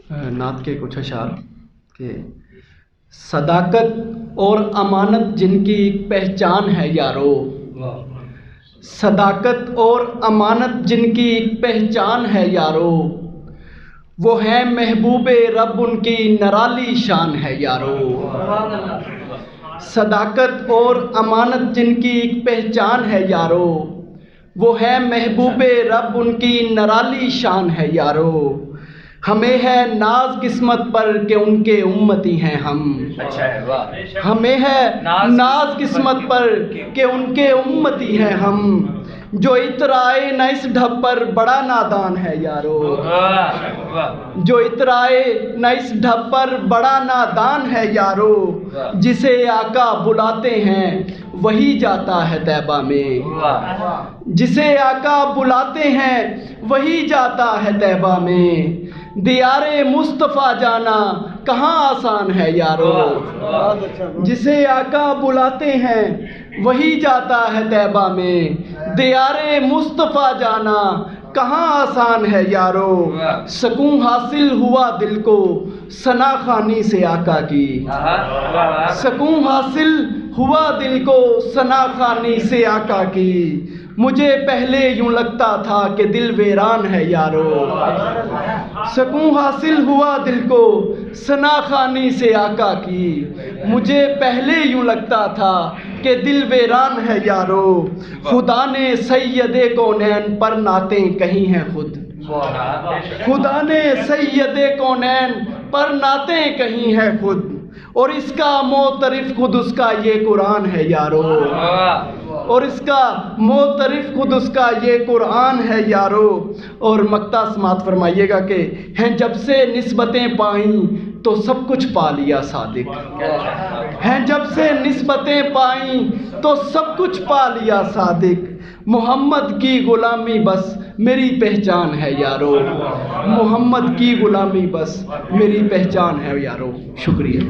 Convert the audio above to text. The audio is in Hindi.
नात के कुछ अशार के सदाकत और अमानत जिनकी पहचान है यारो, सदाकत और अमानत जिनकी पहचान है यारो, वो है महबूबे रब उनकी निराली शान है यारो। सदाकत और अमानत जिनकी पहचान है यारो, वो है महबूबे रब उनकी निराली शान है यारो। हमें है नाज किस्मत पर कि उनके उम्मती हैं हम। अच्छा है, वाह। हमें है नाज किस्मत पर कि उनके उम्मती हैं हम। जो इतराए न इस ढब पर बड़ा नादान है यारो, जो इतराए न इस ढब पर बड़ा नादान है यारो। जिसे आका बुलाते हैं वही जाता है तैबा में, जिसे आका बुलाते हैं वही जाता है तैबा में। दियारे मुस्तफ़ा जाना कहाँ आसान है यारो, जिसे आका बुलाते हैं वही जाता है तैबा में। दियारे मुस्तफ़ा जाना कहाँ आसान है यारो। सकून हासिल हुआ दिल को सना खानी से आका की, सकून हासिल हुआ दिल को सना खानी से आका की। मुझे पहले यूं लगता था कि दिल वीरान है यारो, सकून हासिल हुआ दिल को सना खानी से आका की। मुझे पहले यूं लगता था कि दिल वीरान है यारो। खुदा ने सैयदे कौनैन पर नातें कही हैं खुद, खुदा ने सैयदे कौनैन पर नातें कही हैं खुद। और इसका मोतरिफ खुद उसका ये कुरान है यारो, और इसका मोतरिफ खुद उसका ये कुरान है यारो। और मक्ता समात फरमाइएगा कि हैं जब से निस्बतें पाई तो सब कुछ पा लिया सादिक, हैं जब से निस्बतें पाई तो सब कुछ पा लिया सादिक। मोहम्मद की गुलामी बस मेरी पहचान है यारो, मोहम्मद की गुलामी बस मेरी पहचान है यारो। शुक्रिया।